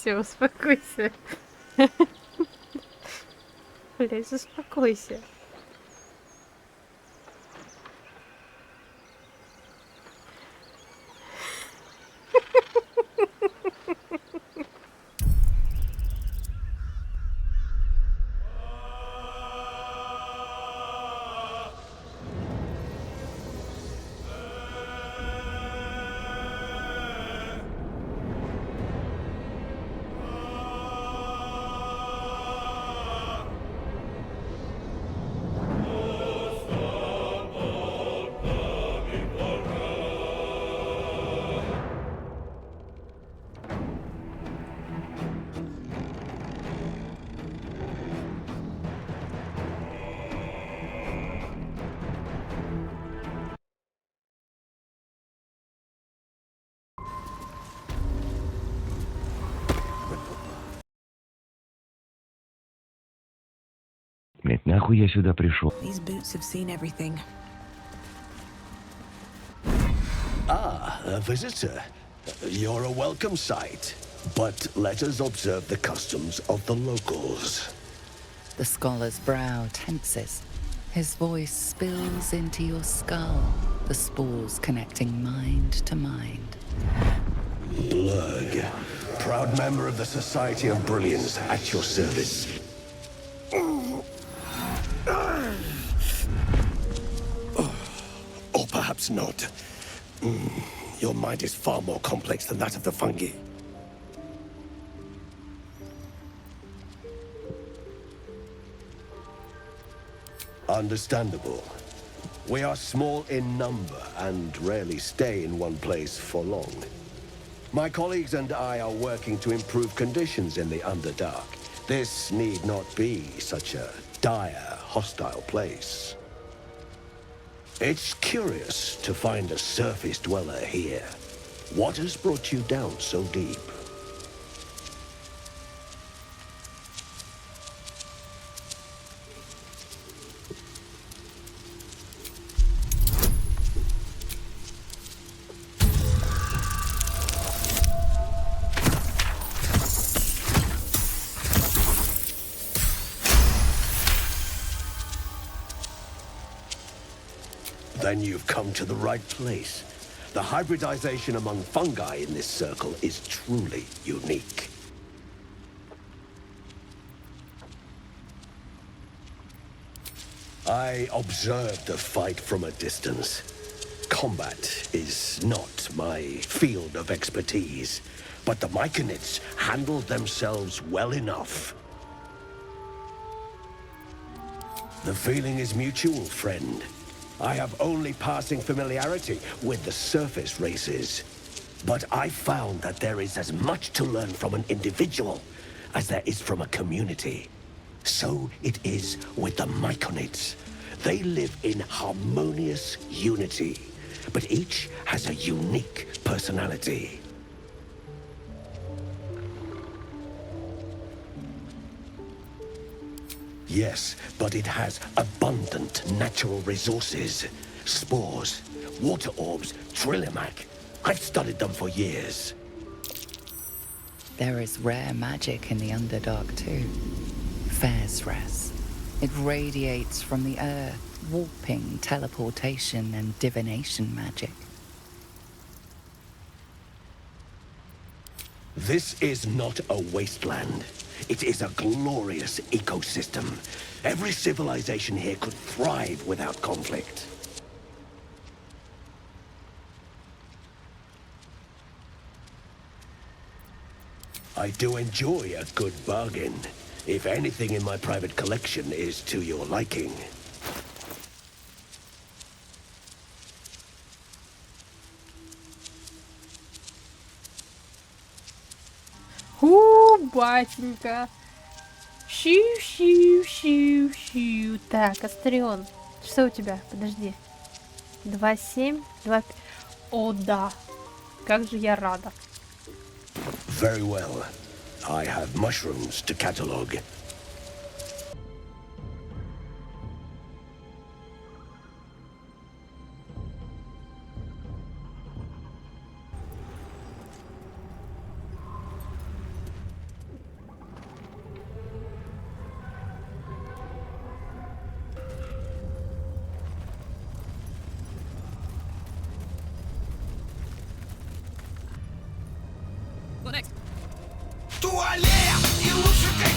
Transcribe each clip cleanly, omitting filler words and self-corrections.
Успокойся, успокойся. Блять, успокойся. Блять, нахуй я сюда пришел? These boots have seen everything. Ah, a visitor. You're a welcome sight. But let us observe the customs of the locals. The scholar's brow tenses. His voice spills into your skull, the spores connecting mind to mind. Blurg, proud member of the Society of Brilliance, at your service. Or perhaps not. Your mind is far more complex than that of the fungi. Understandable. We are small in number and rarely stay in one place for long. My colleagues and I are working to improve conditions in the Underdark. This need not be such a dire, hostile place. It's curious to find a surface dweller here. What has brought you down so deep? Then you've come to the right place. The hybridization among fungi in this circle is truly unique. I observed the fight from a distance. Combat is not my field of expertise, but the Myconids handled themselves well enough. The feeling is mutual, friend. I have only passing familiarity with the surface races. But I found that there is as much to learn from an individual as there is from a community. So it is with the Myconids. They live in harmonious unity, but each has a unique personality. Yes, but it has abundant natural resources. Spores, water orbs, trillimac. I've studied them for years. There is rare magic in the Underdark too. Fairsres. It radiates from the earth, warping, teleportation, and divination magic. This is not a wasteland. It is a glorious ecosystem. Every civilization here could thrive without conflict. I do enjoy a good bargain. If anything in my private collection is to your liking. Батенька. Щу-щу-щу-щу. Так, Астрион. Что у тебя? Подожди. 2,7, 2... О, да. Как же я рада. Very well. I have mushrooms to catalog.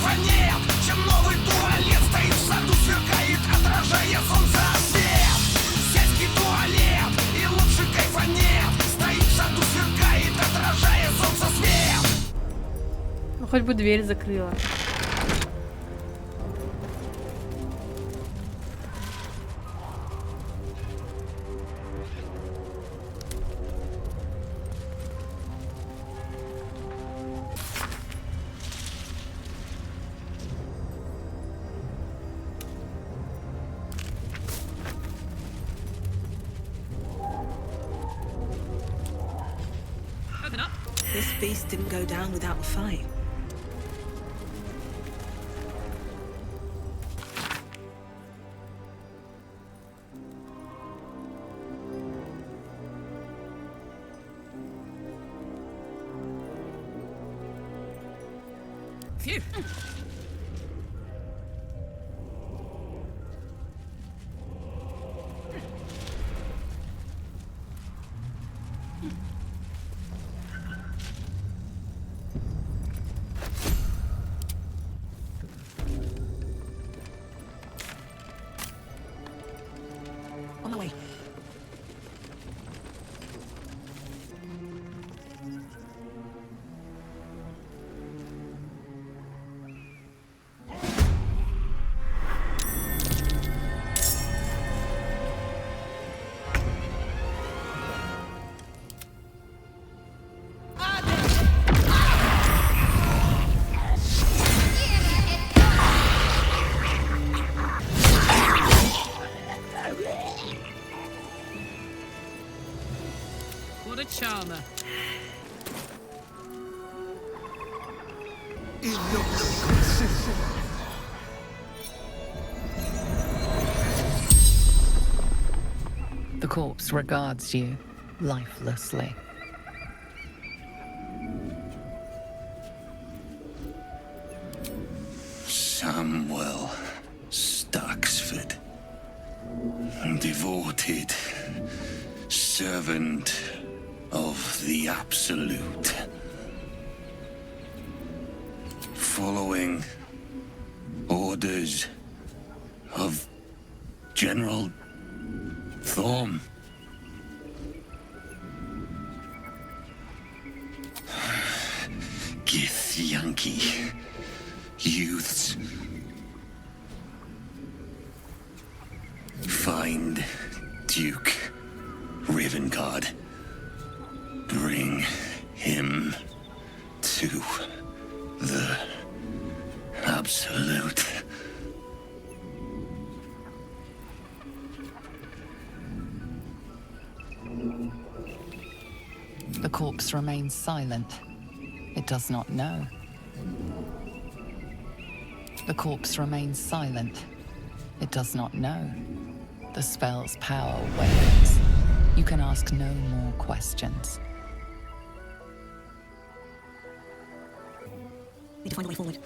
кайфа нет, чем новый туалет стоит в саду, сверкает, отражая солнце свет. Сельский туалет, и лучше кайфа нет, стоит в саду, сверкает, отражая солнце свет. Ну, хоть бы дверь закрыла. This beast didn't go down without a fight. Phew. On the way. What a charmer. The corpse regards you lifelessly. Samuel Staxford, devoted servant of the Absolute, following orders of General Thorm. Gitьyanki youths, find Duke Ravengard. Bring him to the Absolute. The corpse remains silent. It does not know. The corpse remains silent. It does not know. The spell's power wanes. You can ask no more questions. Need to find a way forward.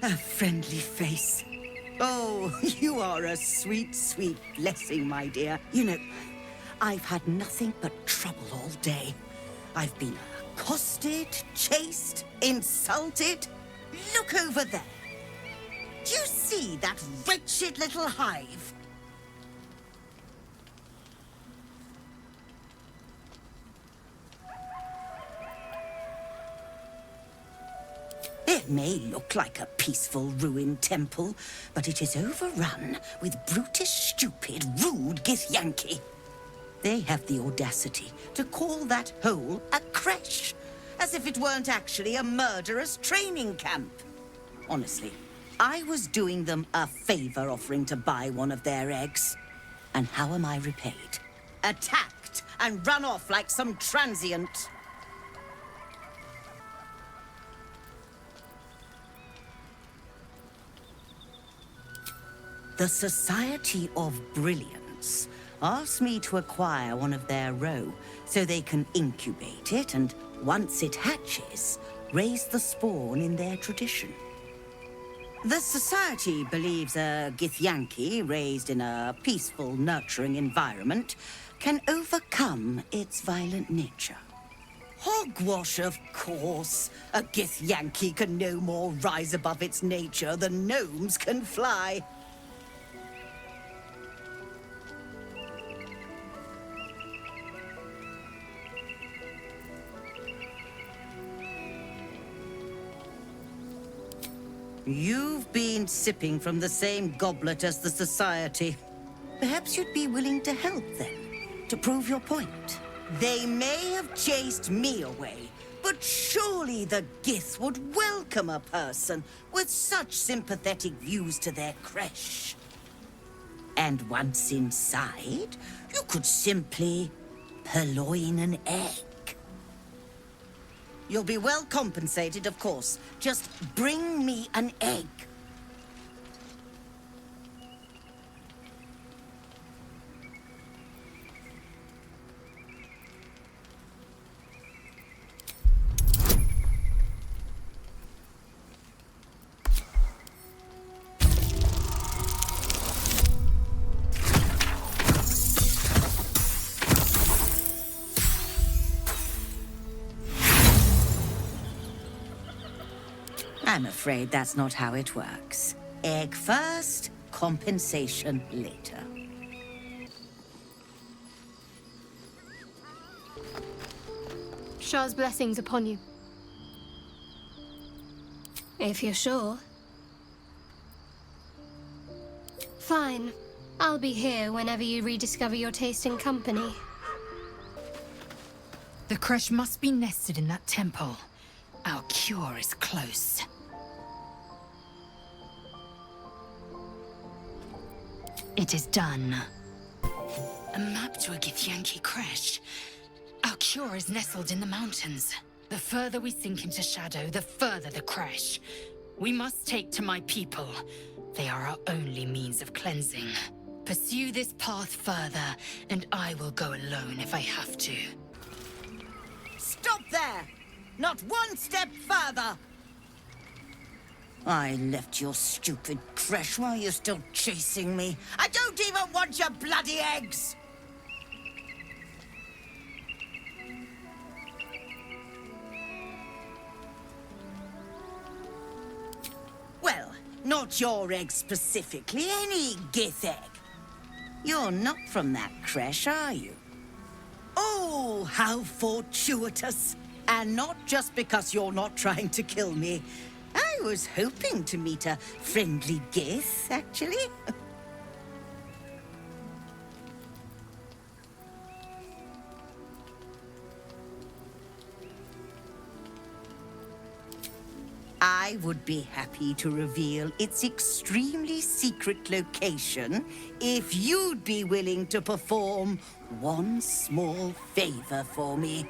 A friendly face. Oh, you are a sweet, sweet blessing, my dear. You know, I've had nothing but trouble all day. I've been accosted, chased, insulted. Look over there. Do you see that wretched little hive? It may look like a peaceful ruined temple, but it is overrun with brutish, stupid, rude gitьянки. They have the audacity to call that hole a creche, as if it weren't actually a murderous training camp. Honestly, I was doing them a favor offering to buy one of their eggs. And how am I repaid? Attacked act and run off like some transient. The Society of Brilliance asked me to acquire one of their roe so they can incubate it and, once it hatches, raise the spawn in their tradition. The Society believes a gitьянки raised in a peaceful, nurturing environment can overcome its violent nature. Hogwash, of course. A gitьянки can no more rise above its nature than gnomes can fly. You've been sipping from the same goblet as the Society. Perhaps you'd be willing to help them, to prove your point. They may have chased me away, but surely the Gith would welcome a person with such sympathetic views to their creche. And once inside, you could simply purloin an egg. You'll be well compensated, of course. Just bring me an egg. I'm afraid that's not how it works. Egg first, compensation later. Shah's blessings upon you. If you're sure. Fine. I'll be here whenever you rediscover your taste in company. The creche must be nested in that temple. Our cure is close. It is done. A map to a gitьянки creche. Our cure is nestled in the mountains. The further we sink into shadow, the further the creche. We must take to my people. They are our only means of cleansing. Pursue this path further, and I will go alone if I have to. Stop there! Not one step further! I left your stupid creche while you're still chasing me. I don't even want your bloody eggs! Well, not your egg specifically, any Gith egg. You're not from that creche, are you? Oh, how fortuitous! And not just because you're not trying to kill me. I was hoping to meet a friendly Gith, actually. I would be happy to reveal its extremely secret location if you'd be willing to perform one small favor for me.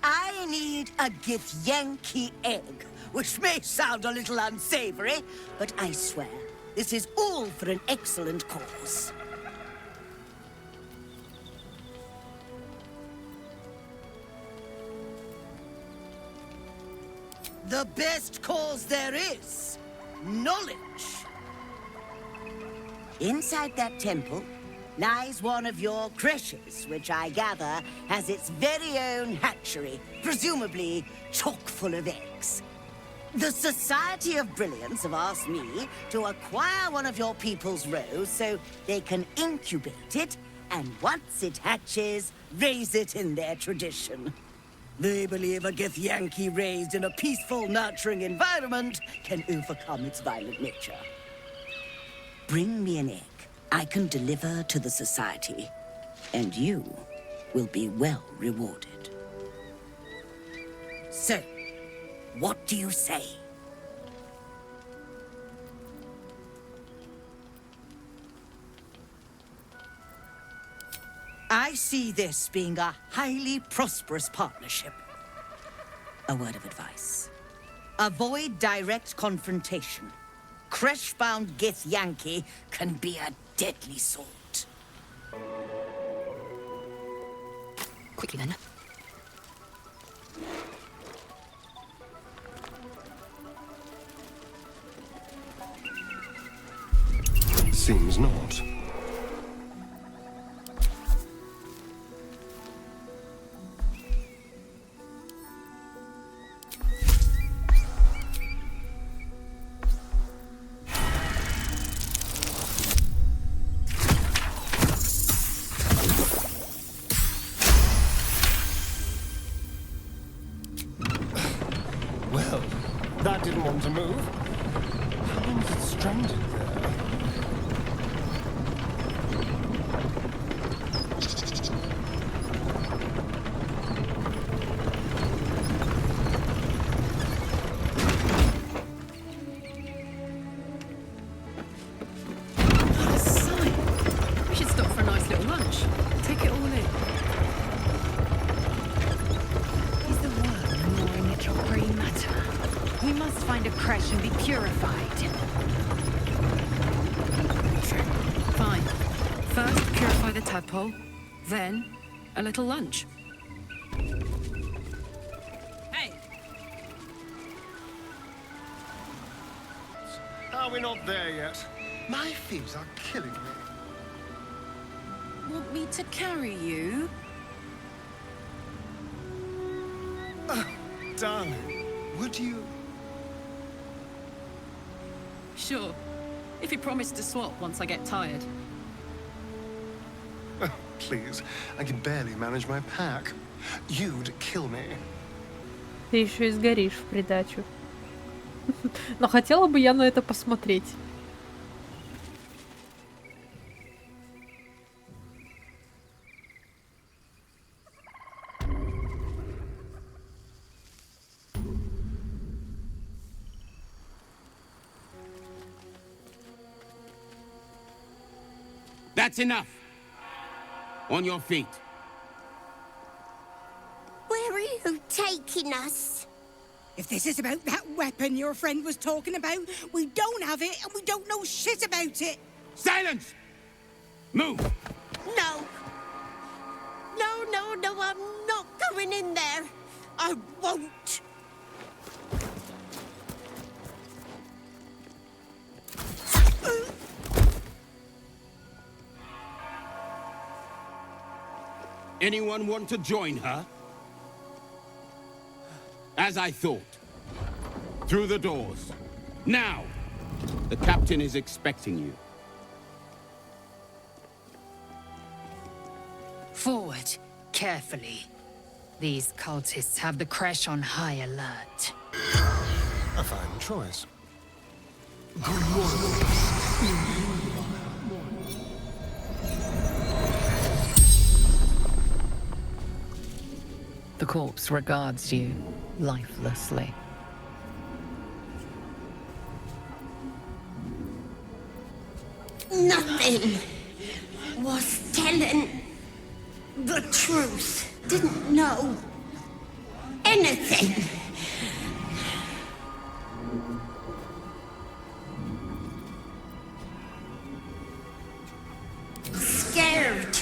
I need a gitьянки egg, which may sound a little unsavory, but I swear, this is all for an excellent cause. The best cause there is, knowledge. Inside that temple lies one of your creches, which I gather has its very own hatchery, presumably chock full of eggs. The Society of Brilliance have asked me to acquire one of your people's roes so they can incubate it, and once it hatches, raise it in their tradition. They believe a gitьянки raised in a peaceful, nurturing environment can overcome its violent nature. Bring me an egg I can deliver to the Society, and you will be well rewarded. So, what do you say? I see this being a highly prosperous partnership. A word of advice. Avoid direct confrontation. Crash-bound gitьянки can be a deadly sort. Quickly then. Seems not. Well, that didn't want to move. How long is it stranded there? What a sight. We should stop for a nice little lunch. Take it all in. Is the worm gnawing at your green matter? We must find a crash and be purified. Fine. First, purify the tadpole. Then, a little lunch. Hey! Are we not there yet? My feet are killing me. Want me to carry you? Oh, darling, would you? Sure. If you promise to swap once I get tired. Oh, please, I can barely manage my pack. You'd kill me. Ты еще и сгоришь в придачу. Но хотела бы я на это посмотреть. That's enough. On your feet. Where are you taking us? If this is about that weapon your friend was talking about, we don't have it and we don't know shit about it. Silence! Move! No. No, I'm not going in there. I won't. Anyone want to join her? As I thought. Through the doors. Now! The captain is expecting you. Forward, carefully. These cultists have the crash on high alert. A fine choice. The corpse regards you lifelessly. Nothing was telling the truth. Didn't know anything. Scared.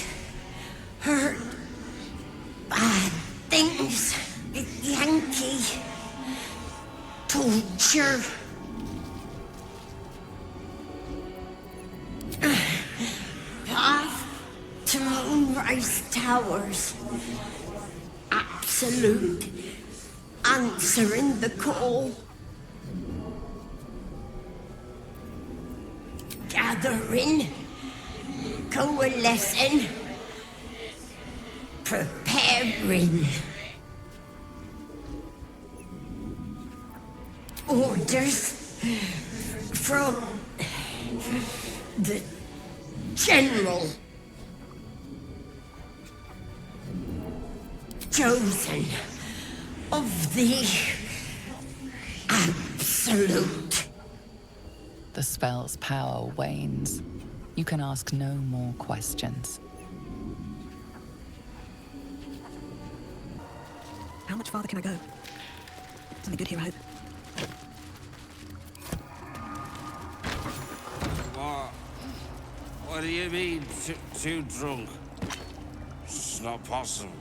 Hurt. Bad things. Yankee. Torture. Path to Moonrise Towers. Absolute. Answering the call. Gathering. Coalescing. Preparing. Orders from the General. Chosen of the Absolute. The spell's power wanes. You can ask no more questions. How much farther can I go? Something good here, I hope. What do you mean, too drunk? It's not possible.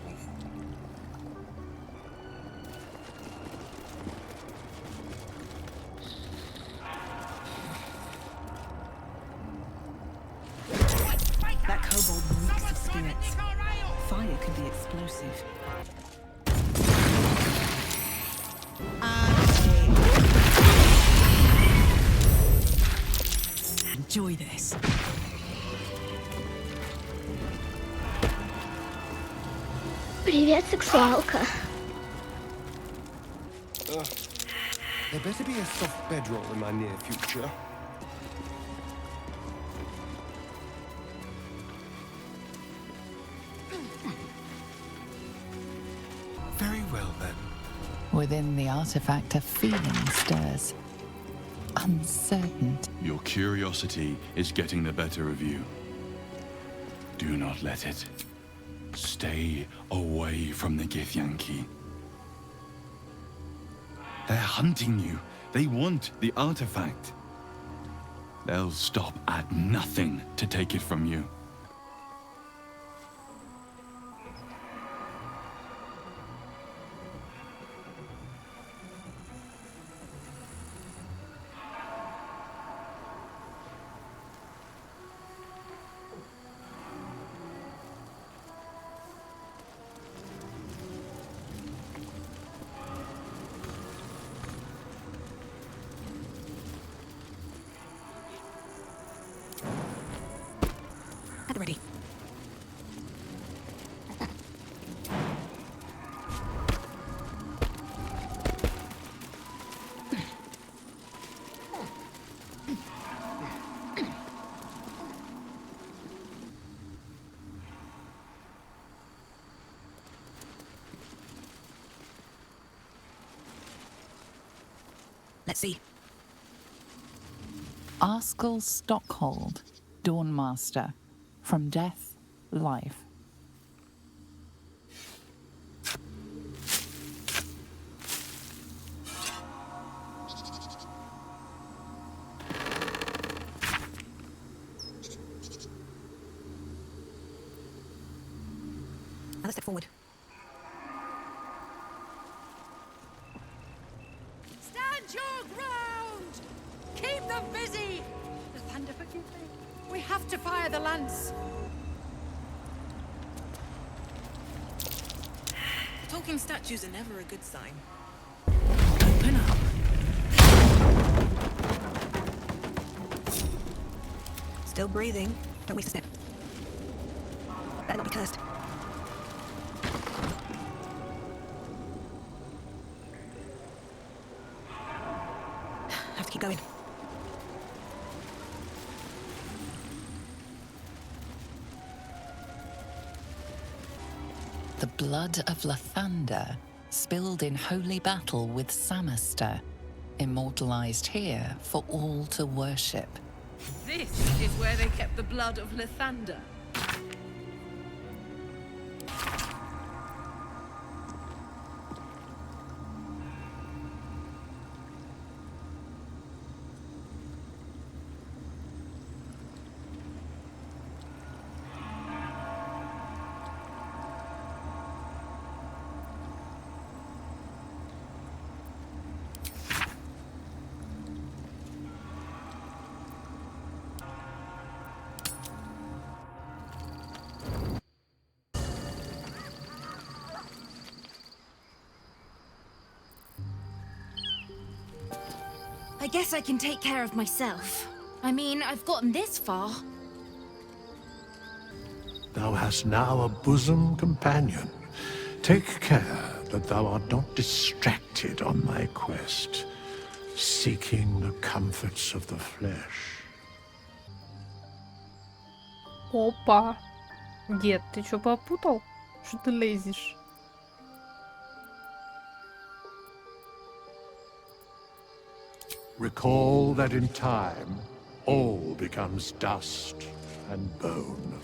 That kobold reeks of spirits. Fire can be explosive. Enjoy this. Привет, сексуалка. There better be a soft bedroll in my near future. Very well, then. Within the artifact, a feeling stirs. Uncertain. Your curiosity is getting the better of you. Do not let it. Stay away from the gitьянки. They're hunting you. They want the artifact. They'll stop at nothing to take it from you. At the ready. Let's see. Arskel Stockhold, Dawnmaster. From death, life. Another step forward. Stand your ground! Keep them busy! The thunder forgive me. We have to fire the lance. Talking statues are never a good sign. Open up. Still breathing. Don't waste a step. Better not be cursed. Have to keep going. The blood of Lathander, spilled in holy battle with Samaster, immortalized here for all to worship. This is where they kept the blood of Lathander. I guess I can take care of myself. I mean, I've gotten this far. Thou hast now a bosom companion. Take care that thou art not distracted on thy quest, seeking the comforts of the flesh. Опа. Дед, ты чё попутал? Что ты лезешь? Recall that in time, all becomes dust and bone.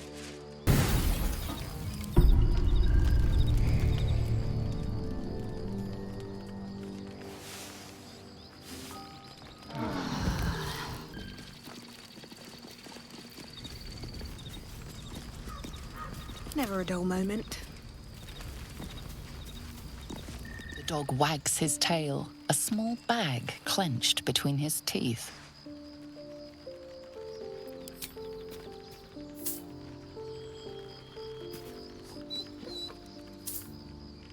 Never a dull moment. The dog wags his tail, a small bag clenched between his teeth.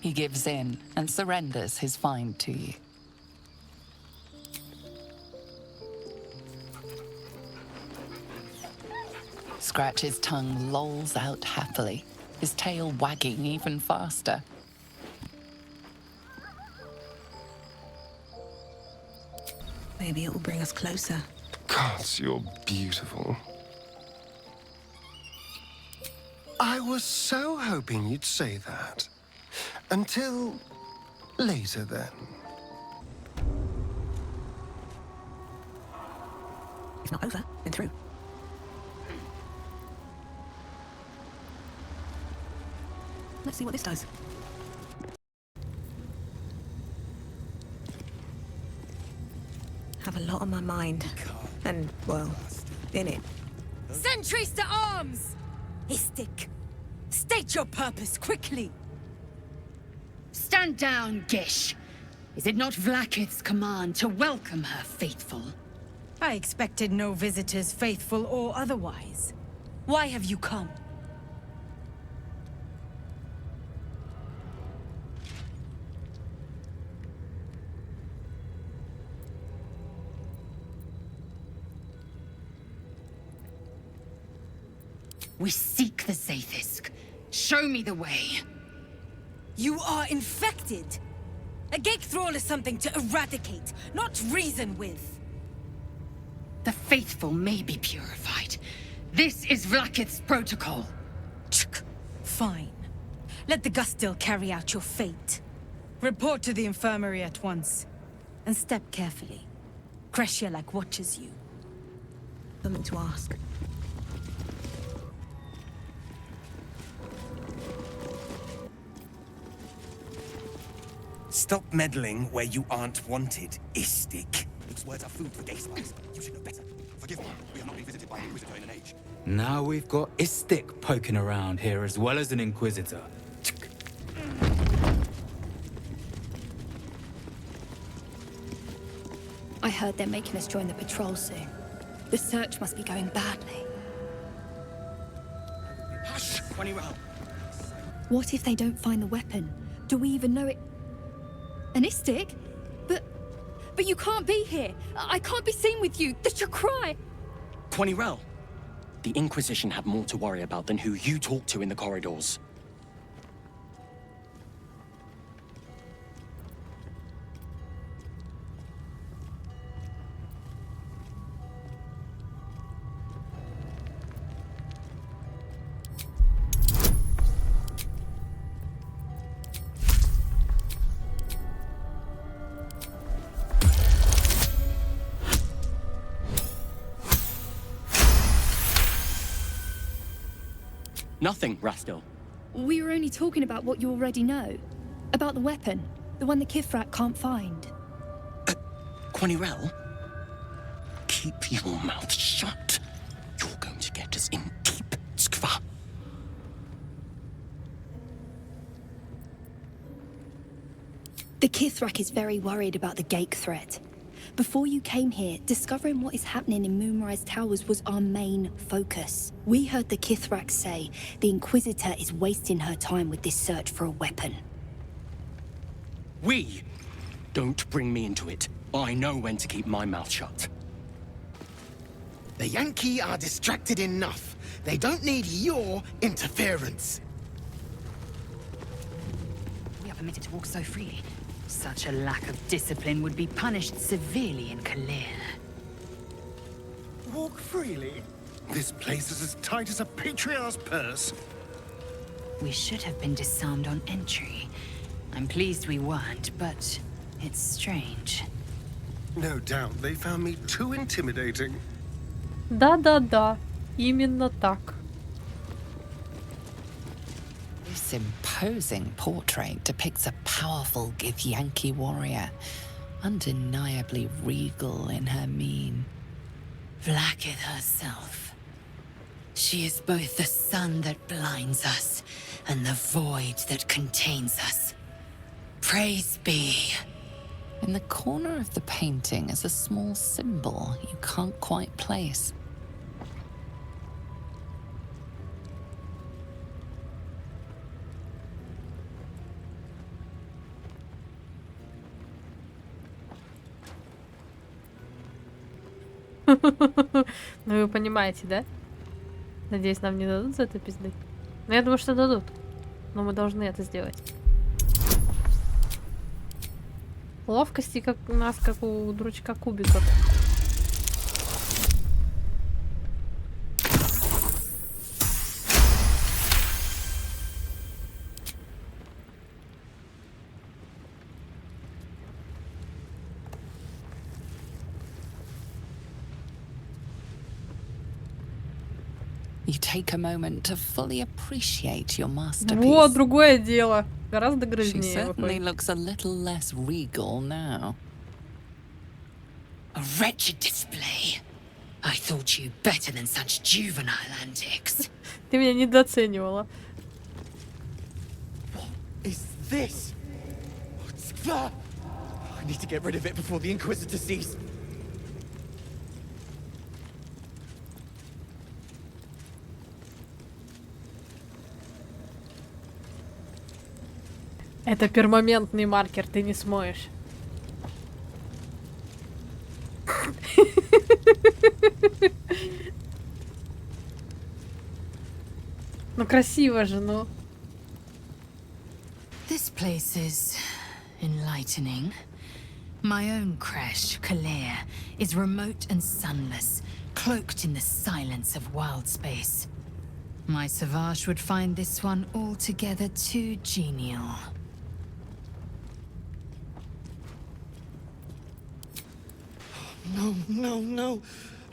He gives in and surrenders his find to you. Scratch's tongue lolls out happily, his tail wagging even faster. Maybe it will bring us closer. Gods, you're beautiful. I was so hoping you'd say that. Until later, then. It's not over. Been through. Let's see what this does. Have a lot on my mind. And, well, in it. Sentries to arms! Istik, state your purpose quickly. Stand down, Gish. Is it not Vlaakith's command to welcome her faithful? I expected no visitors, faithful or otherwise. Why have you come? We seek the Zaithisk. Show me the way. You are infected. A gate thrall is something to eradicate, not reason with. The faithful may be purified. This is Vlaakith's protocol. Fine. Let the Gustil carry out your fate. Report to the infirmary at once. And step carefully. Kreshia watches you. Something to ask. Stop meddling where you aren't wanted, Istik. Those words are food for gay spies. You should know better. Forgive me, we are not being visited by an Inquisitor in an age. Now we've got Istik poking around here as well as an Inquisitor. I heard they're making us join the patrol soon. The search must be going badly. Hush, Quanirel. What if they don't find the weapon? Do we even know it? An Istik? But you can't be here. I can't be seen with you. The Chakrai. Quanirel. The Inquisition have more to worry about than who you talk to in the corridors. Nothing, Rastil. We were only talking about what you already know. About the weapon. The one the Kithrak can't find. Quanirel? Keep your mouth shut. You're going to get us in deep skva. The Kithrak is very worried about the Gate threat. Before you came here, discovering what is happening in Moonrise Towers was our main focus. We heard the Kithrak say the Inquisitor is wasting her time with this search for a weapon. We? Don't bring me into it. I know when to keep my mouth shut. The Yankee are distracted enough. They don't need your interference. We are permitted to walk so freely. Such a lack of discipline would be punished severely in Kalir. Walk freely? This place is as tight as a patriarch's purse. We should have been disarmed on entry. I'm pleased we weren't, but it's strange. No doubt they found me too intimidating. Да-да-да, именно так. This imposing portrait depicts a powerful Githyanki warrior, undeniably regal in her mien. Vlaakith herself. She is both the sun that blinds us and the void that contains us. Praise be. In the corner of the painting is a small symbol you can't quite place. Ну вы понимаете, да? Надеюсь, нам не дадут за это пизды. Но я думаю, что дадут. Но мы должны это сделать. Ловкости как у нас, как у дручка кубиков. You take a moment to fully appreciate your masterpiece. Вот, другое дело. Гораздо She грызнее certainly выходит. looks a little less regal now. A wretched display. I thought you better than such juvenile antics. Ты меня недооценивала. Is this? I need to get rid of it before the Inquisitor sees. Это перманентный маркер, ты не смоешь. Ну красиво же, ну. This place is enlightening. My own creche, Kalir, is remote and sunless, cloaked in the silence of wild space. My Savage would find this one altogether too genial. No, no, no.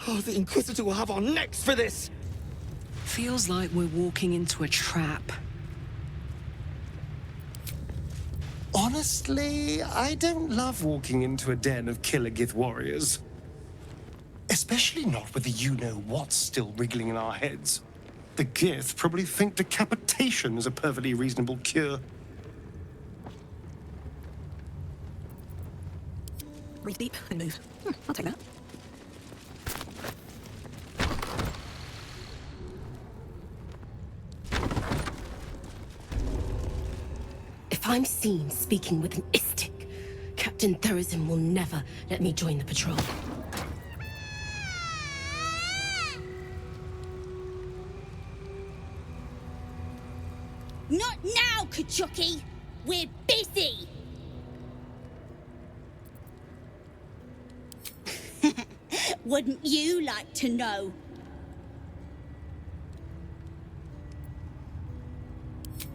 Oh, the Inquisitor will have our necks for this. Feels like we're walking into a trap. Honestly, I don't love walking into a den of killer Gith warriors. Especially not with the you-know-what still wriggling in our heads. The Gith probably think decapitation is a perfectly reasonable cure. Breathe deep and move. I'll take that. If I'm seen speaking with an istic, Captain Therazin will never let me join the patrol. Not now, Kachuki! We're busy! Wouldn't you like to know?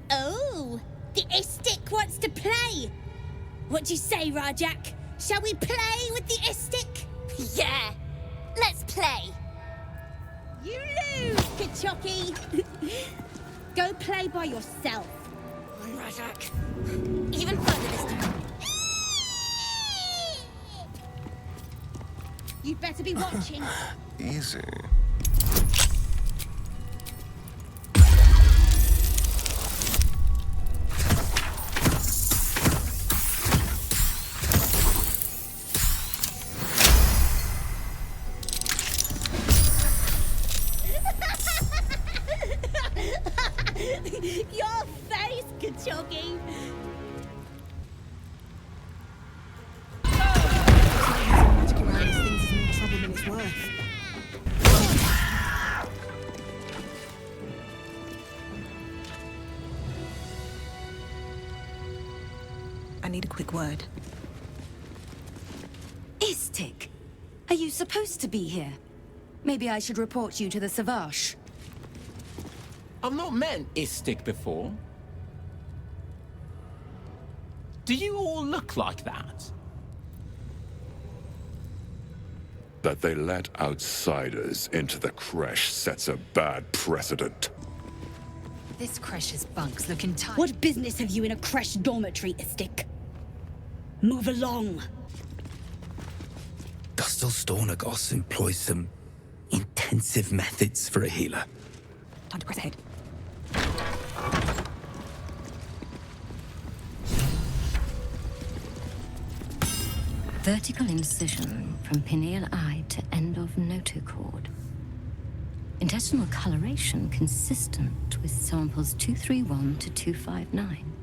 Oh, the Istic wants to play. What do you say, Rajak? Shall we play with the Istic? Yeah, let's play. You lose, Kachuki. Go play by yourself. Rajak. Even further this time. You'd better be watching. Easy. Your face, Kachuki. Magic around these things is more trouble than it's worth. I need a quick word. Istic, are you supposed to be here? Maybe I should report you to the Savage. I've not met Istic before. Do you all look like that? That they let outsiders into the creche sets a bad precedent. This creche's bunks look entirely... What business have you in a creche dormitory, Istic? Move along. Gustel Stornagos employs some intensive methods for a healer. Time to press ahead. Vertical incision from pineal eye to end of notochord. Intestinal coloration consistent with samples 231 to 259.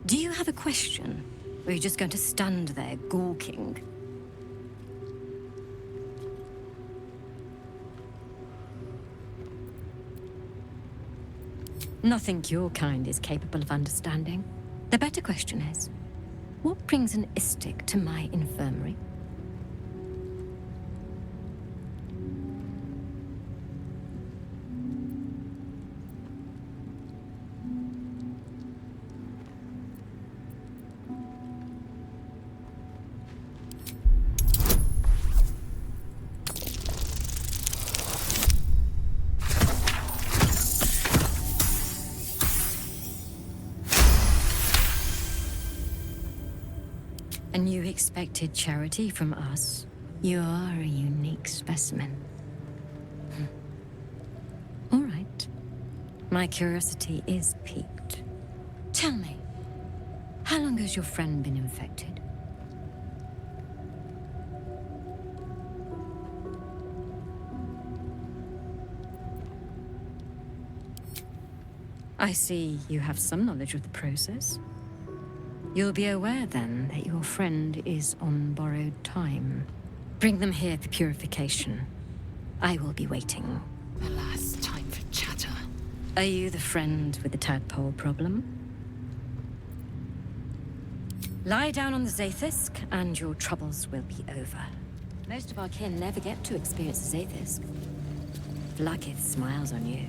Do you have a question? Or are you just going to stand there gawking? Nothing your kind is capable of understanding. The better question is, what brings an istic to my infirmary? And you expected charity from us? You are a unique specimen. All right. My curiosity is piqued. Tell me, how long has your friend been infected? I see you have some knowledge of the process. You'll be aware, then, that your friend is on borrowed time. Bring them here for purification. I will be waiting. Alas, time for chatter. Are you the friend with the tadpole problem? Lie down on the Zaithisk, and your troubles will be over. Most of our kin never get to experience the Zaithisk. Vlakith smiles on you.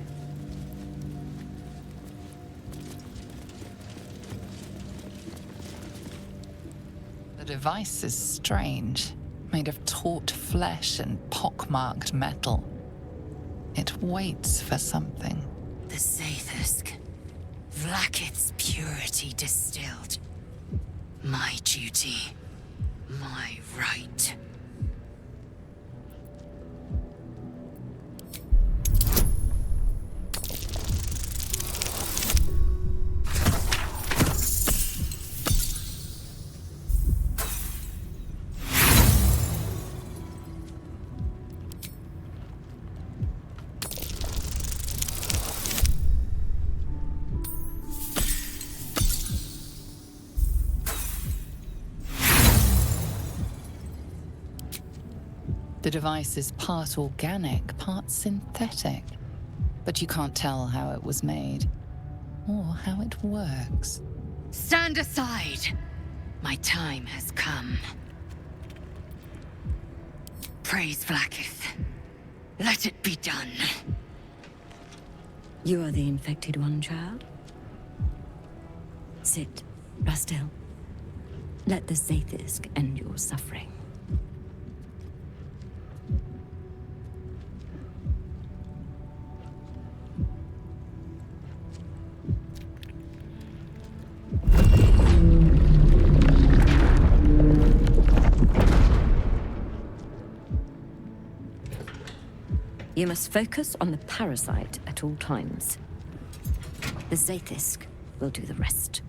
The device is strange, made of taut flesh and pockmarked metal. It waits for something. The Zaithisk. Vlakith's purity distilled. My duty. My right. The device is part organic, part synthetic. But you can't tell how it was made, or how it works. Stand aside! My time has come. Praise Vlakith. Let it be done. You are the infected one, child. Sit, Rastil. Let the Zaithisk end your suffering. You must focus on the parasite at all times. The Zaithisk will do the rest.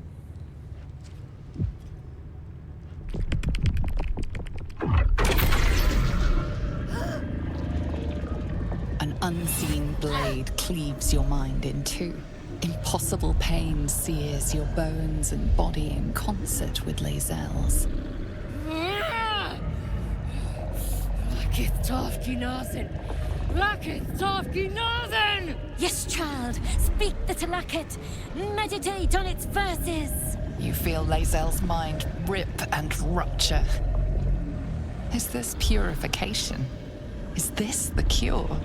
An unseen blade cleaves your mind in two. Impossible pain sears your bones and body in concert with Laizel's. Yes, child. Speak the Talakit. Meditate on its verses. You feel Laizel's mind rip and rupture. Is this purification? Is this the cure?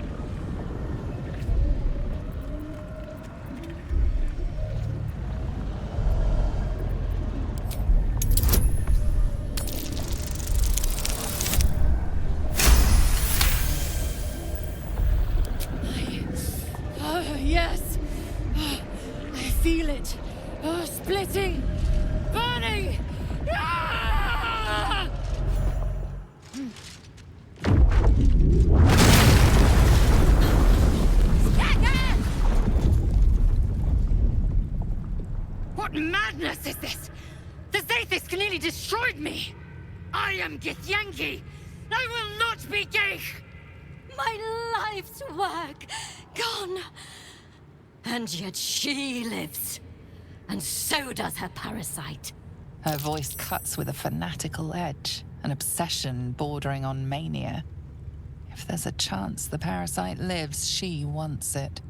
Yes! I feel it! Splitting! Burning! Ah! What madness is this? The Zaithisk nearly destroyed me! I am Githyanki! I will not be gay! My life's work gone. And yet she lives. And so does her parasite. Her voice cuts with a fanatical edge, an obsession bordering on mania. If there's a chance the parasite lives, she wants it.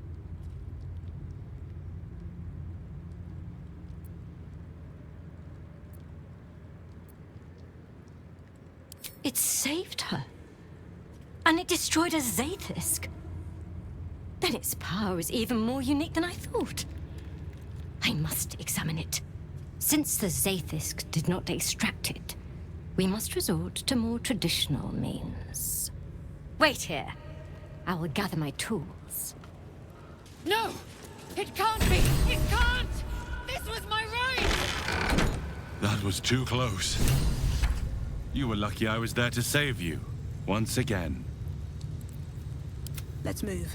It saved her. And it destroyed a Zaithisk. Then its power is even more unique than I thought. I must examine it. Since the Zaithisk did not extract it, we must resort to more traditional means. Wait here. I will gather my tools. No! It can't be! It can't! This was my right! That was too close. You were lucky I was there to save you. Once again. Let's move.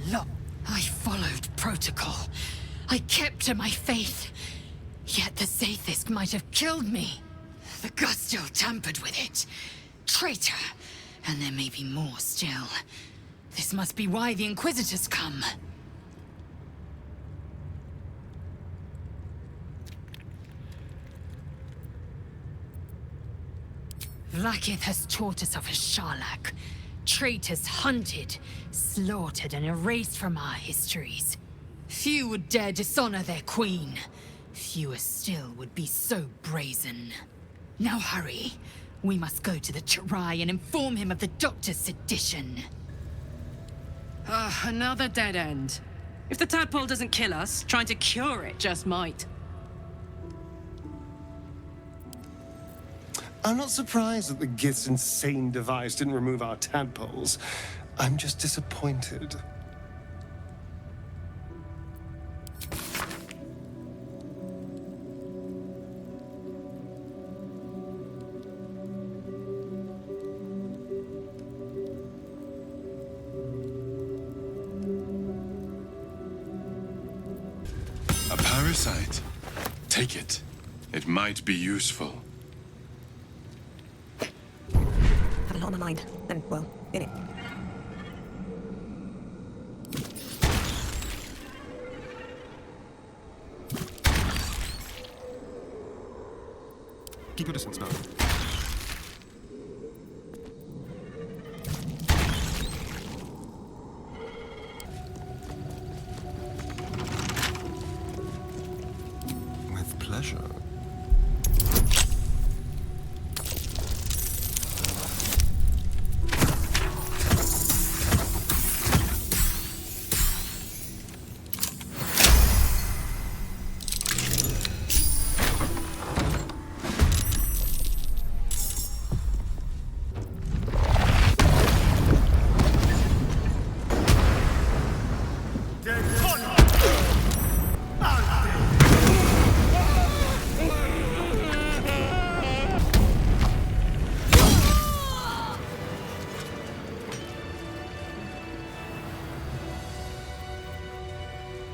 Look, I followed protocol. I kept to my faith. Yet the Zaithisk might have killed me. The Gustil tampered with it. Traitor. And there may be more still. This must be why the Inquisitors come. Vlaakith has taught us of a Sharlak. Traitors hunted, slaughtered, and erased from our histories. Few would dare dishonor their queen. Fewer still would be so brazen. Now hurry. We must go to the Chirai and inform him of the Doctor's sedition. Another dead end. If the tadpole doesn't kill us, trying to cure it just might. I'm not surprised that the Gith's insane device didn't remove our tadpoles. I'm just disappointed. A parasite. Take it. It might be useful. Had a lot on my mind. And, well, in it. Keep your distance now. With pleasure.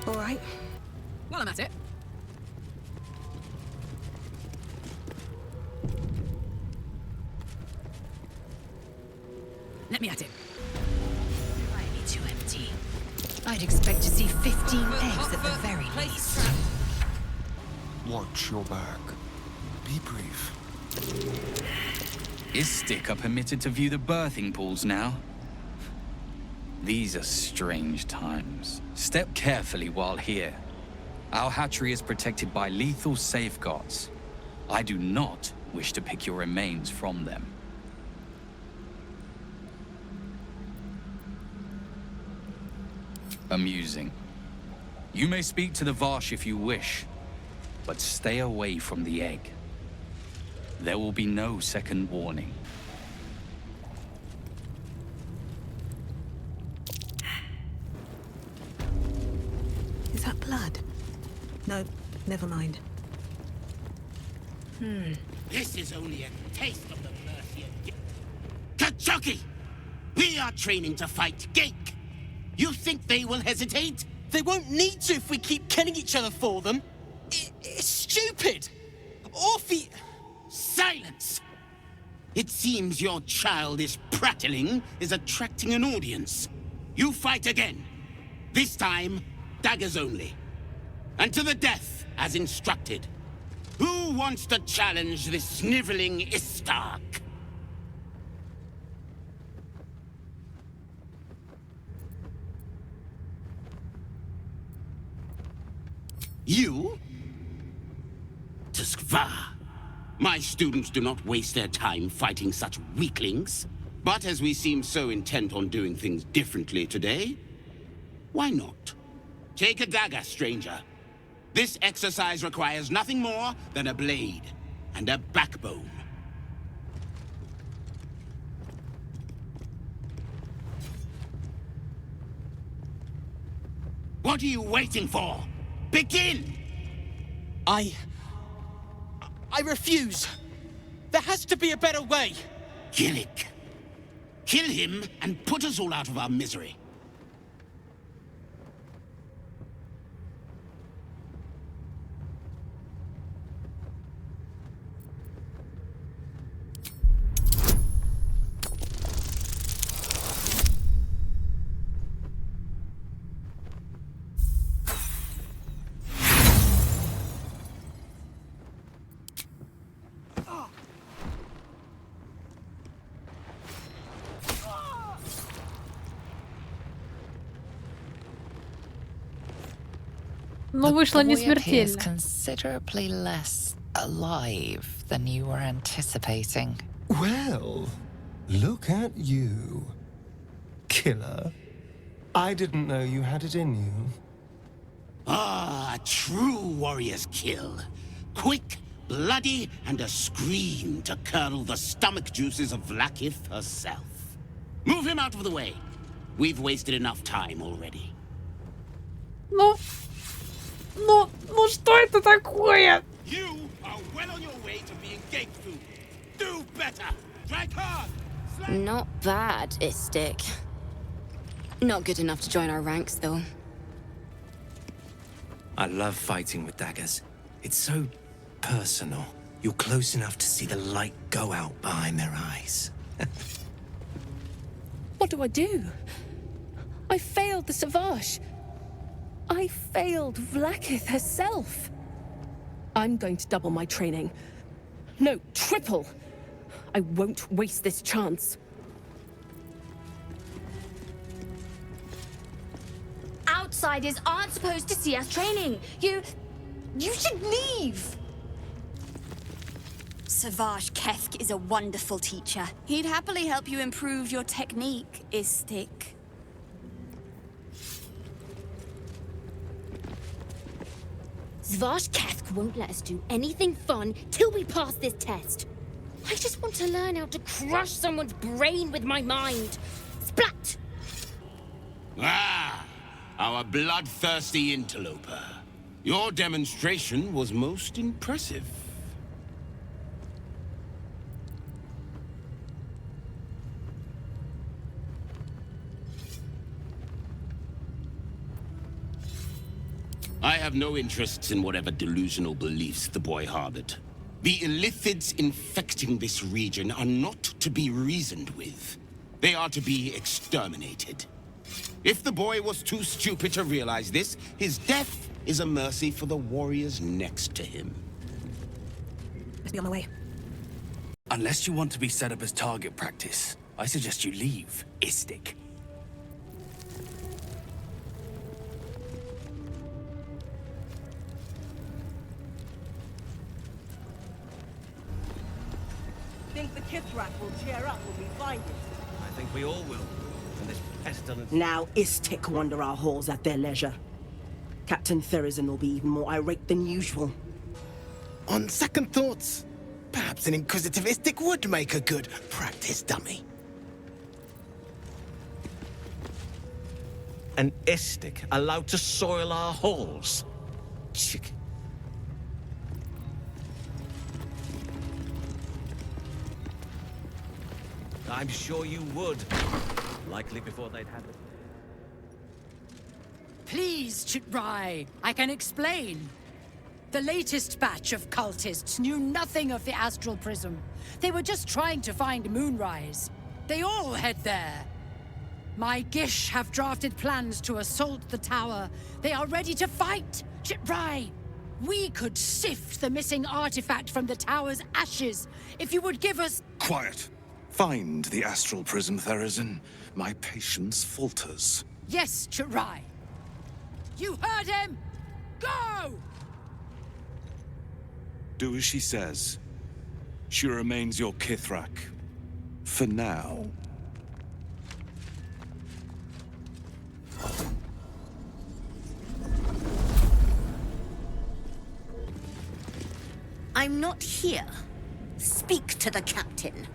All right. Well, I'm at it. Let me at it. Slightly too empty. I'd expect to see 15 eggs at the very least. Watch your back. Be brief. Istik are permitted to view the birthing pools now. These are strange times. Step carefully while here. Our hatchery is protected by lethal safeguards. I do not wish to pick your remains from them. Amusing. You may speak to the Varsh if you wish, but stay away from the egg. There will be no second warning. Is that blood? No, never mind. This is only a taste of the mercy of Kachoki! We are training to fight Gake. You think they will hesitate? They won't need to if we keep killing each other for them. It's stupid. Orphe... Silence! It seems your childish prattling is attracting an audience. You fight again. This time, daggers only. And to the death, as instructed. Who wants to challenge this sniveling Istark? You? Tuskva. My students do not waste their time fighting such weaklings. But as we seem so intent on doing things differently today, why not? Take a dagger, stranger. This exercise requires nothing more than a blade and a backbone. What are you waiting for? Begin! I refuse. There has to be a better way. Gillick. Kill him and put us all out of our misery. Но вышло не The boy appears смертельно. considerably less alive than you were anticipating. Well, look at you. Killer. I didn't know you had it in you. Ah, a true warrior's kill. Quick, bloody, and a scream to curdle the stomach juices of Vlakith herself. Move him out of the way. We've wasted enough time already. Ну что это такое? You are well on your way to being gate food. Do better. Strike hard. Not bad, Istik. Not good enough to join our ranks, though. I love fighting with daggers. It's so personal. You're close enough to see the light go out behind their eyes. What do I do? I failed the Savage. I failed Vlakith herself. I'm going to double my training. No, triple. I won't waste this chance. Outsiders aren't supposed to see us training. You should leave. Savage Kefk is a wonderful teacher. He'd happily help you improve your technique, Istik. Savage Kefk won't let us do anything fun till we pass this test. I just want to learn how to crush someone's brain with my mind. Splat! Ah, our bloodthirsty interloper. Your demonstration was most impressive. I have no interests in whatever delusional beliefs the boy harbored. The illithids infecting this region are not to be reasoned with. They are to be exterminated. If the boy was too stupid to realize this, his death is a mercy for the warriors next to him. Let's be on my way. Unless you want to be set up as target practice, I suggest you leave, Istik. Think the Kithrak will cheer up when we find it? I think we all will. And this pestilence... Now Istik wander our halls at their leisure. Captain Therizin will be even more irate than usual. On second thoughts, perhaps an inquisitive Istik would make a good practice dummy. An Istik allowed to soil our halls? Chicken. I'm sure you would. Likely before they'd had it. Please, Chitrai, I can explain. The latest batch of cultists knew nothing of the astral prism. They were just trying to find Moonrise. They all head there. My Gish have drafted plans to assault the tower. They are ready to fight. Chitrai, we could sift the missing artifact from the tower's ashes if you would give us... Quiet. Find the astral prism, Therizin. My patience falters. Yes, Chitrai. You heard him! Go! Do as she says. She remains your Kithrak. For now. I'm not here. Speak to the captain.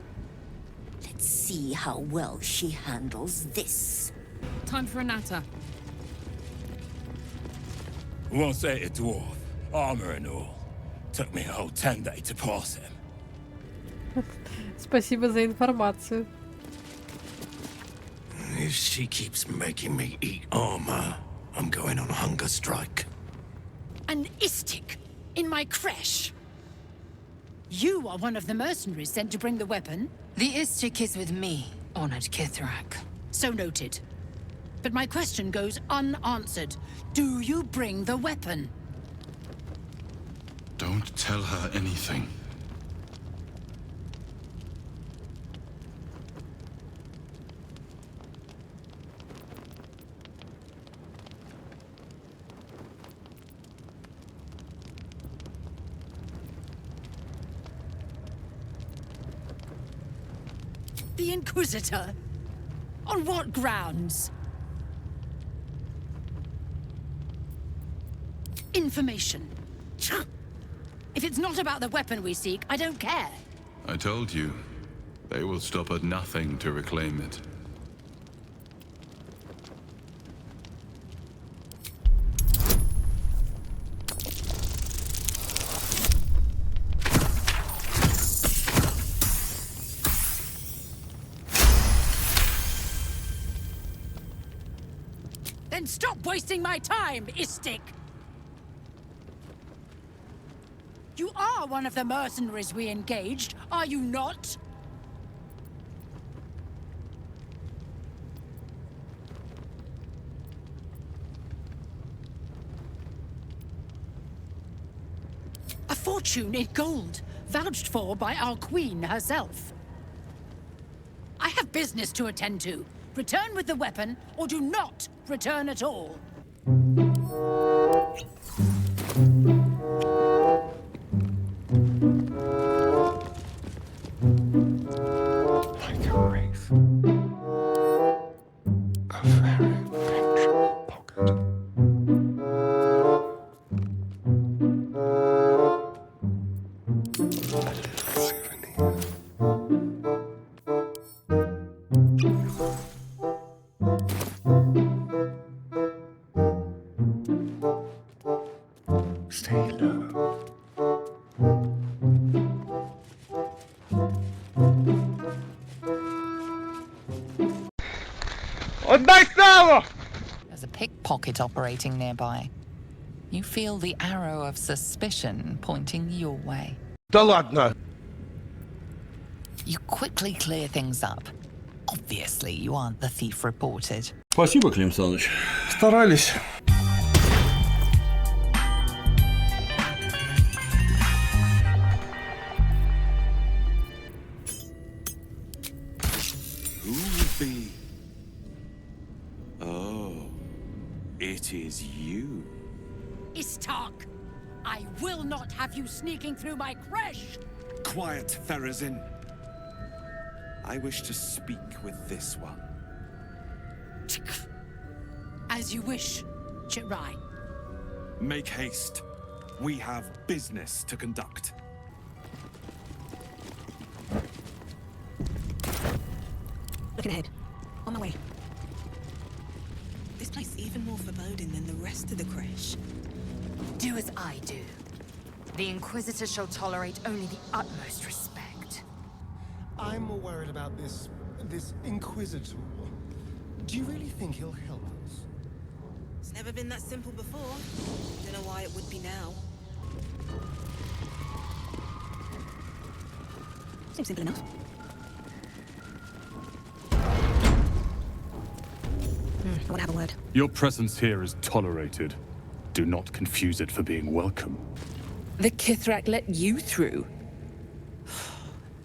Let's see how well she handles this. Time for a natter. Once ate a dwarf, armor and all. Took me a whole 10 days to pass him. Спасибо за информацию. If she keeps making me eat armor, I'm going on hunger strike. An istik in my creche. You are one of the mercenaries sent to bring the weapon. The istik is with me, honored Kithrak. So noted. But my question goes unanswered. Do you bring the weapon? Don't tell her anything. The Inquisitor? On what grounds? Information. If it's not about the weapon we seek, I don't care. I told you, they will stop at nothing to reclaim it. Then stop wasting my time, Istik! You are one of the mercenaries we engaged, are you not? A fortune in gold, vouched for by our queen herself. I have business to attend to. Return with the weapon, or do not return at all. Like a wraith. A very vengeful pocket. A little souvenir. Stay low. There's a pickpocket operating nearby. You feel the arrow of suspicion pointing your way. Да ладно! You quickly clear things up. Obviously, you aren't the thief reported. Спасибо, Клим Саныч. Старались. Who would be? Oh, it is you. Istark! I will not have you sneaking through my creche! Quiet, Therizin. I wish to speak with this one. As you wish, Chitrai. Make haste. We have business to conduct. Looking ahead. On my way. This place is even more foreboding than the rest of the creche. Do as I do. The Inquisitor shall tolerate only the utmost respect. I'm more worried about this Inquisitor. Do you really think he'll help us? It's never been that simple before. Don't know why it would be now. Seems simple enough. I want to have a word. Your presence here is tolerated. Do not confuse it for being welcome. The Kithrak let you through.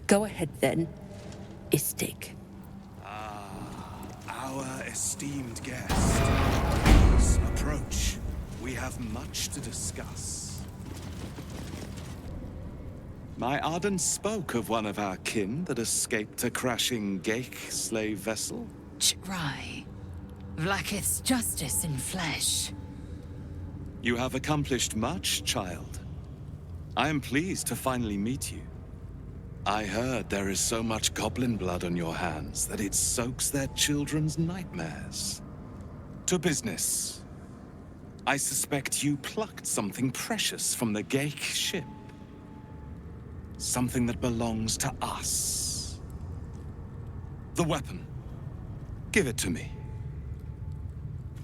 Go ahead then, Istig. Our esteemed guest. Please approach. We have much to discuss. My Arden spoke of one of our kin that escaped a crashing Geik slave vessel. Right. Vlaakith's justice in flesh. You have accomplished much, child. I am pleased to finally meet you. I heard there is so much goblin blood on your hands that it soaks their children's nightmares. To business. I suspect you plucked something precious from the Geik ship. Something that belongs to us. The weapon. Give it to me.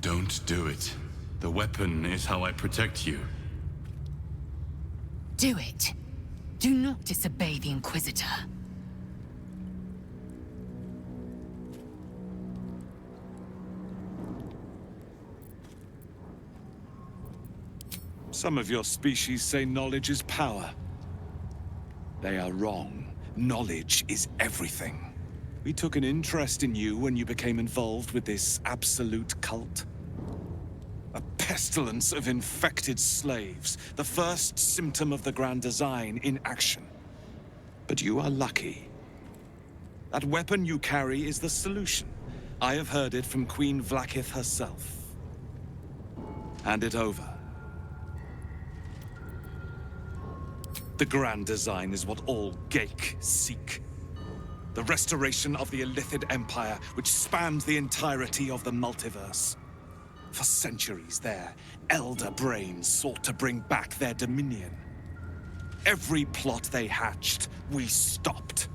Don't do it. The weapon is how I protect you. Do it. Do not disobey the Inquisitor. Some of your species say knowledge is power. They are wrong. Knowledge is everything. We took an interest in you when you became involved with this absolute cult. A pestilence of infected slaves, the first symptom of the Grand Design in action. But you are lucky. That weapon you carry is the solution. I have heard it from Queen Vlaakith herself. Hand it over. The Grand Design is what all Geik seek. The restoration of the Illithid Empire, which spans the entirety of the multiverse. For centuries, their elder brains sought to bring back their dominion. Every plot they hatched, we stopped.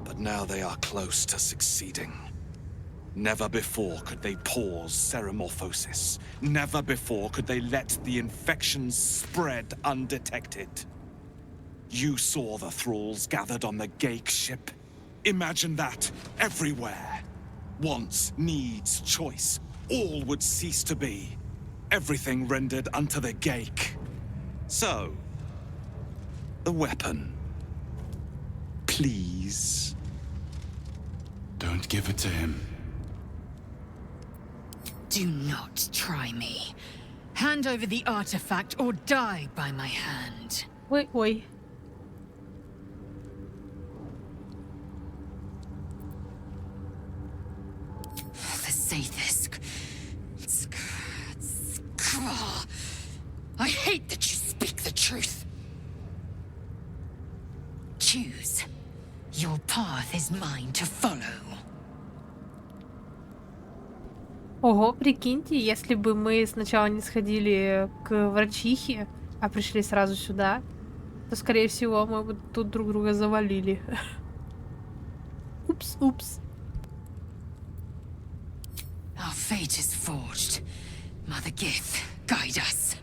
But now they are close to succeeding. Never before could they pause ceremorphosis. Never before could they let the infections spread undetected. You saw the thralls gathered on the Geik ship. Imagine that everywhere. Wants, needs, choice. All would cease to be. Everything rendered unto the Geik. So, the weapon. Please. Don't give it to him. Do not try me. Hand over the artifact or die by my hand. Ой. The Sathisk. I hate that you speak the truth. Choose. Your path is mine to follow. Ого, прикиньте, если бы мы сначала не сходили к врачихе, а пришли сразу сюда, то, скорее всего, мы бы тут друг друга завалили. Упс. Our fate is forged. Mother Gith, guide us.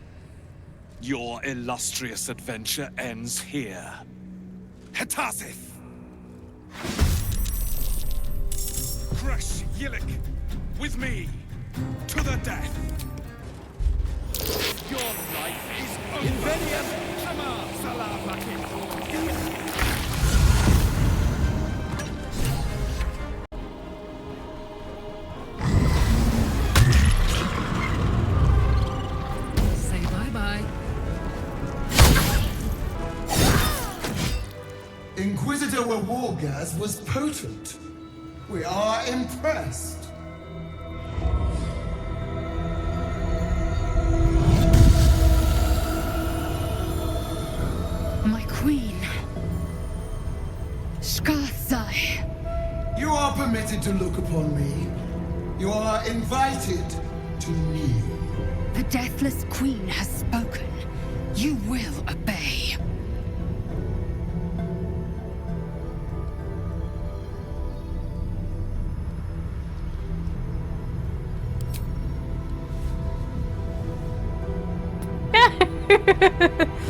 Your illustrious adventure ends here. Hetazith! Crush Yillik! With me! To the death! Your life is over! Say bye-bye. Inquisitor Wargas was potent. We are impressed. My queen. Skathzai. You are permitted to look upon me. You are invited to kneel. The deathless queen has spoken. You will obey.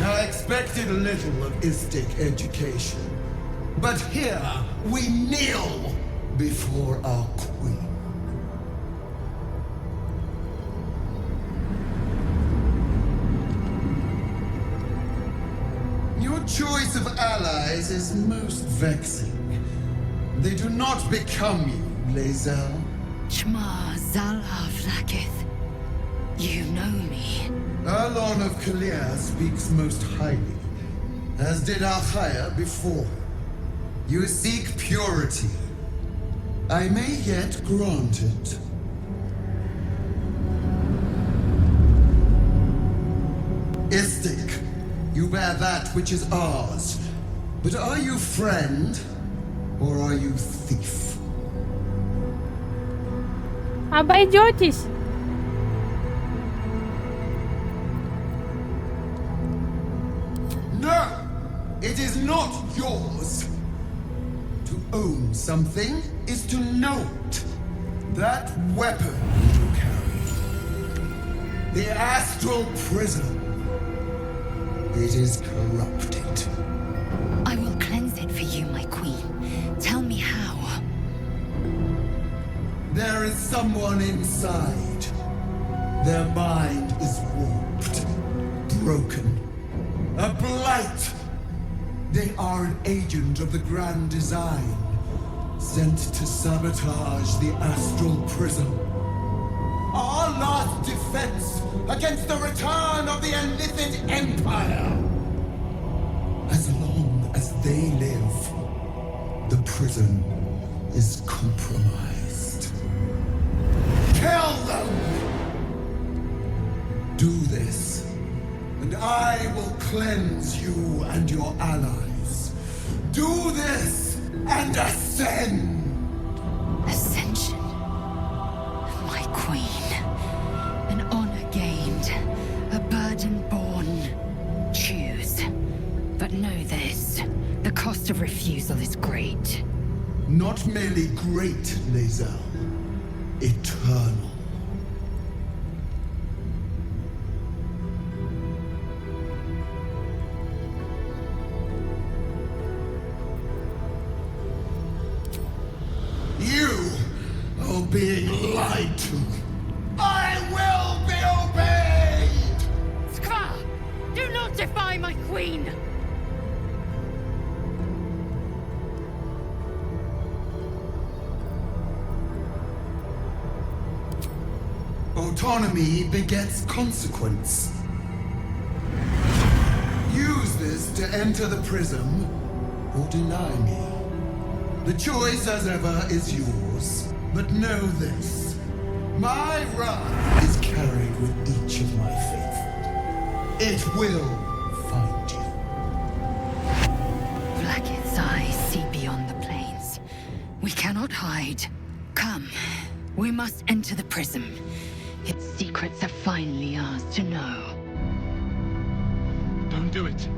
I expected little of Istic education. But here we kneel before our queen. Your choice of allies is most vexing. They do not become you, Laizel. Shma Zalav Lakith. You know me. Alon of Kalir speaks most highly, as did Alchaya before. You seek purity. I may yet grant it. Istik, you bear that which is ours. But are you friend, or are you thief? Обойдетесь. No! It is not yours! To own something is to know it. That weapon you carry. The astral prism. It is corrupted. I will cleanse it for you, my queen. Tell me how. There is someone inside. Their mind is warped, broken. A blight! They are an agent of the Grand Design, sent to sabotage the Astral Prism. Our last defense against the return of the Illithid Empire! As long as they live, the prison is compromised. Kill them! Do this, and I will cleanse you and your allies. Do this and ascend! Ascension. My queen. An honor gained. A burden borne. Choose. But know this. The cost of refusal is great. Not merely great, Laizel. Eternal. You are being lied to. I will be obeyed! Skva! Do not defy my queen! Autonomy begets consequence. Use this to enter the prism, or deny me. The choice, as ever, is yours. But know this. My wrath is carried with each of my faithful. It will find you. Blacketh's eyes see beyond the plains. We cannot hide. Come. We must enter the prism. Its secrets are finally ours to know. Don't do it.